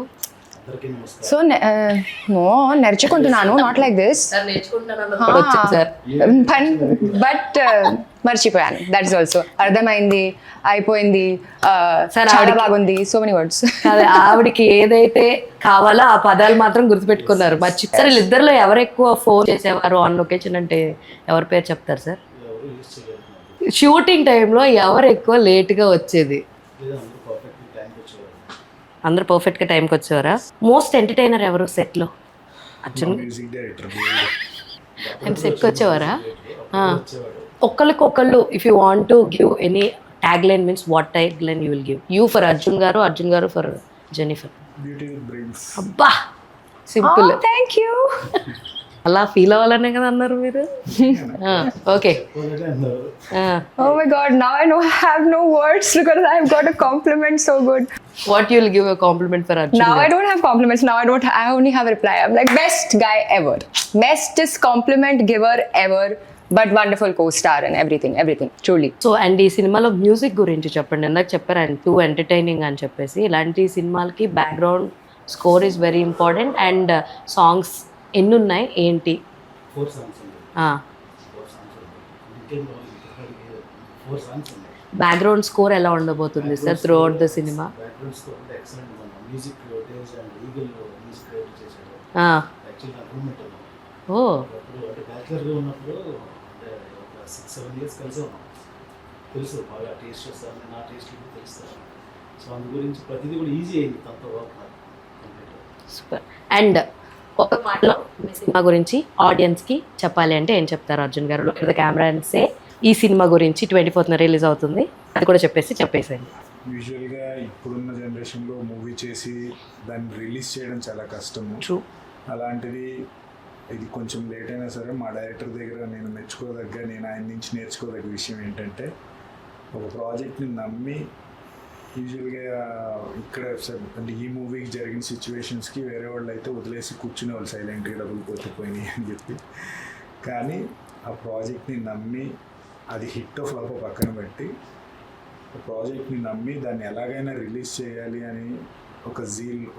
Speaker 6: అందరికీ నమస్కారం.
Speaker 3: So, no, నేర్చుకుంటున్నాను, not like this.
Speaker 4: Sir
Speaker 3: but మర్చిపోయాను. That's also అర్థమైంది, అయిపోయింది,
Speaker 4: Sir,
Speaker 3: చాలా బాగుంది, so many words.
Speaker 4: అదే ఆవిడకి ఏదైతే కావాలో ఆ పదాలు మాత్రం గుర్తుపెట్టుకున్నారు. సరే వీళ్ళిద్దరిలో ఎవరు ఎక్కువ ఫోన్ చేసేవారు ఆన్ లొకేషన్ అంటే ఎవరి పేరు చెప్తారు సార్?
Speaker 6: ఎవరు యూజ్ చేయలేదు.
Speaker 4: షూటింగ్ టైంలో ఎవరు ఎక్కువ లేట్గా వచ్చేది?
Speaker 6: లేదా అందరూ పర్ఫెక్ట్ టైంకి వచ్చేవారు.
Speaker 4: అందరూ పర్ఫెక్ట్గా టైంకి వచ్చేవారా? మోస్ట్ ఎంటర్టైనర్ ఎవరు సెట్లో? Arjun
Speaker 5: music director.
Speaker 4: ఆయన సెట్కి వచ్చేవారా?
Speaker 6: వచ్చేవాడు.
Speaker 4: ఒకళ్ళకొకళ్ళు if you want to give any tag line means what tag line you will give? You for Arjun గారు, అర్జున్ గారు ఫర్ జెనిఫర్.
Speaker 5: Beauty brains.
Speaker 4: అబ్బా సింపుల్.
Speaker 3: Thank you.
Speaker 4: అలా ఫీల్ అవ్వాలనే కదా అన్నారు మీరు. ఓకే.
Speaker 6: ఒకటే అన్నారు.
Speaker 3: Oh my god, now I have no words because I've got a compliment so good.
Speaker 4: What you will give a compliment for Arjun?
Speaker 3: Now I don't have compliments. Now I only have a reply. I'm like, best guy ever. Bestest compliment giver ever. But wonderful co-star and everything, truly.
Speaker 4: So and ఈ సినిమాలో music గురించి చెప్పండి. ఇందాక చెప్పారు ఆయన two entertaining అని చెప్పేసి. ఇలాంటి సినిమాలకి background score is very important. And songs ఎన్ని ఉన్నాయి ఏంటి?
Speaker 6: 4 songs ఉన్నాయి. 4 songs ఉన్నాయి. ఇంకేం కావాలి? 4 songs ఉన్నాయి.
Speaker 4: బ్యాక్గ్రౌండ్ స్కోర్ ఎలా ఉండబోతుంది sir through out the cinema?
Speaker 6: Background score అంటే ఎక్సలెంట్ ఉంది. Music days and eagle music create చేశాడు. యాక్చువల్లీ నా రూమ్మేట్ అన్నమాట.
Speaker 4: ఓ
Speaker 6: అప్పుడు అంటే బ్యాచిలర్గా ఉన్నప్పుడు అంటే ఒక 6-7 years కలిసి ఉన్నాం. తెలుసు బాగా టేస్ట్ చేస్తాను, నా టేస్ట్ కూడా తెలుస్తాను. సో అందు గురించి ప్రతిదీ కూడా ఈజీ అయింది తనతో వర్క్ కంప్లీట్గా.
Speaker 4: సూపర్. అండ్ ఒక మాటలో మీ సినిమా గురించి ఆడియన్స్కి చెప్పాలి అంటే ఏం చెప్తారు అర్జున్ గారు? ద కెమెరా అండ్ సే ఈ సినిమా గురించి 24th రిలీజ్ అవుతుంది, అది కూడా చెప్పేసేయండి.
Speaker 5: యూజువల్గా ఇప్పుడున్న జనరేషన్లో మూవీ చేసి దాన్ని రిలీజ్ చేయడం చాలా కష్టము.
Speaker 4: ట్రూ.
Speaker 5: అలాంటిది ఇది కొంచెం లేట్ అయినా సరే మా డైరెక్టర్ దగ్గర నేను ఆయన నుంచి నేర్చుకోదగ్గ విషయం ఏంటంటే ఒక ప్రాజెక్ట్ని నమ్మి యూజువల్గా ఇక్కడ అంటే ఈ మూవీకి జరిగిన సిచ్యువేషన్స్కి వేరే వాళ్ళు అయితే వదిలేసి కూర్చునే వాళ్ళు సైలెంట్గా డబ్బులు పోతే పోయినాయి అని చెప్పి. కానీ ఆ ప్రాజెక్ట్ని నమ్మి అది హిట్ ఫ్లాప్ పక్కన పెట్టి ప్రాజెక్ట్ని నమ్మి దాన్ని ఎలాగైనా రిలీజ్ చేయాలి అని ఒక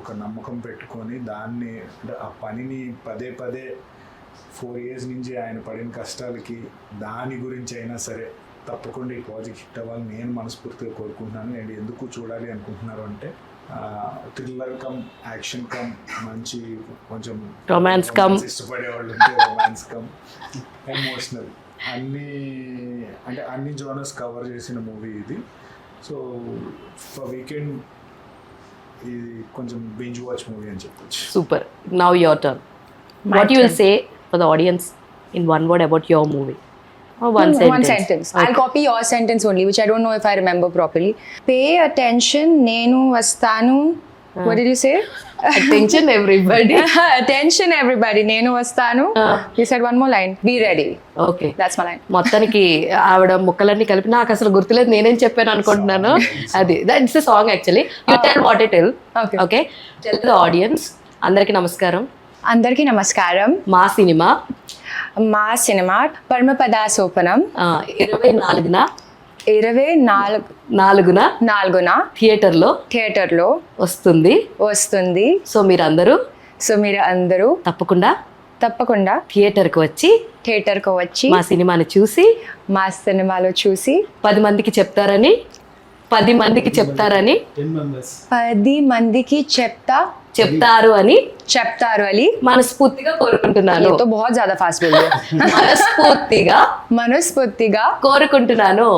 Speaker 5: ఒక నమ్మకం పెట్టుకొని దాన్ని అంటే ఆ పనిని పదే 4 years నుంచి ఆయన పడిన కష్టాలకి దాని గురించి అయినా సరే తప్పకుండా ఈ ప్రాజెక్ట్ హిట్ అవ్వాలని నేను మనస్ఫూర్తిగా కోరుకుంటున్నాను. నేను ఎందుకు చూడాలి అనుకుంటున్నారు అంటే థ్రిల్లర్ కమ్ యాక్షన్ కమ్ మంచి కొంచెం
Speaker 4: రొమాన్స్ కమ్
Speaker 5: ఇష్టపడే వాళ్ళు ఉంటే రొమాన్స్ కమ్ ఎమోషనల్ అన్ని జోనర్స్ కవర్ చేసిన మూవీ ఇది. సో ఫర్ వీకెండ్ ఇది కొంచెం బింజ్ వాచ్ మూవీ అని చెప్పొచ్చు.
Speaker 4: Super. Now your turn. What you will say for the audience in one word about your movie? Or one sentence.
Speaker 3: Okay. I'll copy your sentence only, which I don't know if I remember properly. Pay attention, nenu vastanu. What did you say?
Speaker 4: Attention everybody.
Speaker 3: Attention everybody, nenu vastanu. You said one more line. Be ready.
Speaker 4: Okay.
Speaker 3: That's my line.
Speaker 4: మొత్తానికి ఆవిడ ముక్కలన్నీ కలిపి నాకు అసలు గుర్తులేదు, నేనేం చెప్పాను అనుకుంటున్నాను. అది that's the song actually. You tell what it ill. Okay. Tell the audience. అందరికీ నమస్కారం.
Speaker 3: Andarki namaskaram.
Speaker 4: మా సినిమా
Speaker 3: మా సినిమా పరమపదాసోపనం
Speaker 4: 24న
Speaker 3: 24న
Speaker 4: థియేటర్లో
Speaker 3: వస్తుంది.
Speaker 4: సో మీరందరూ
Speaker 3: సో మీరు అందరూ
Speaker 4: తప్పకుండా థియేటర్కి వచ్చి మా సినిమాని చూసి
Speaker 3: మా సినిమాలో చూసి
Speaker 4: 10 మందికి చెప్తారని 10 మందికి చెప్తారని
Speaker 6: 10 members.
Speaker 3: 10 మందికి
Speaker 4: చెప్తారు అని
Speaker 3: చెప్తారు అని
Speaker 4: మనస్ఫూర్తిగా కోరుకుంటున్నాను.
Speaker 3: ये तो बहुत ज्यादा फास्ट बोल दिया. మనస్ఫూర్తిగా కోరుకుంటున్నాను.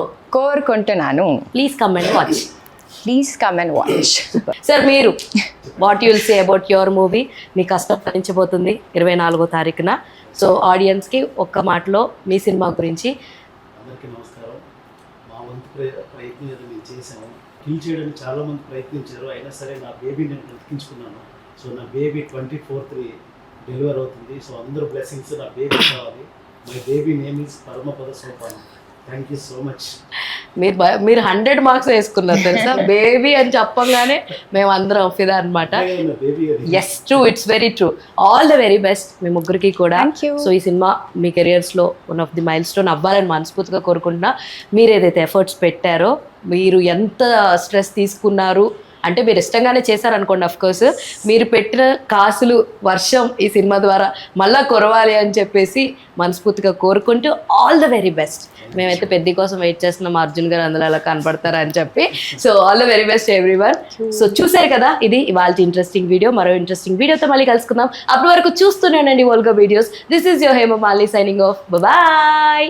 Speaker 4: Please come and watch.
Speaker 3: Please come and watch.
Speaker 4: Sir మీరు what you'll say about your movie? మీ కష్టం ఫలించబోతుంది 24వ తారీఖున. సో ఆడియన్స్కి ఒక్క మాటలో మీ సినిమా గురించి.
Speaker 6: అందరికీ నమస్కారం. మా వంతు ప్రయత్నం ఏదో మేము చేసాము. కిల్ చేయడానికి చాలామంది ప్రయత్నించారు, అయినా సరే నా బేబీ నేను బ్రతికించుకున్నాను. సో నా బేబీ 24th డెలివర్ అవుతుంది. సో అందరూ బ్లెస్సింగ్స్ నా బేబీ కావాలి. My baby name is Paramapada Sopanam. Thank you so much.
Speaker 4: మీరు 100 మార్క్స్ వేసుకున్నారు తెలుసా. బేబీ అని చెప్పంగానే మేము అందరం ఫిదా అనమాట.
Speaker 6: Baby
Speaker 4: yes true, it's very true. All the very best మీ ముగ్గురికి కూడా.
Speaker 3: Thank you.
Speaker 4: సో ఈ సినిమా మీ కెరియర్స్లో one of the milestone అవ్వాలని మనస్ఫూర్తిగా కోరుకుంటున్నా. మీరు ఏదైతే ఎఫర్ట్స్ పెట్టారో, మీరు ఎంత స్ట్రెస్ తీసుకున్నారు అంటే మీరు ఇష్టంగానే చేశారనుకోండి. అఫ్ కోర్స్ మీరు పెట్టిన కాసులు వర్షం ఈ సినిమా ద్వారా మళ్ళా కురవాలి అని చెప్పేసి మనస్ఫూర్తిగా కోరుకుంటూ ఆల్ ద వెరీ బెస్ట్. మేమైతే పెద్ద కోసం వెయిట్ చేస్తున్నాం, అర్జున్ గారు అందులో అలా కనపడతారని చెప్పి. So all the very best everyone. So చూసారు కదా, ఇది ఇవాళ ఇంట్రెస్టింగ్ వీడియో. మరో ఇంట్రెస్టింగ్ వీడియోతో మళ్ళీ కలుసుకుందాం. అప్పటి వరకు చూస్తూనే ఉండండి Volga videos. This is your Hemamalini signing off. Bye.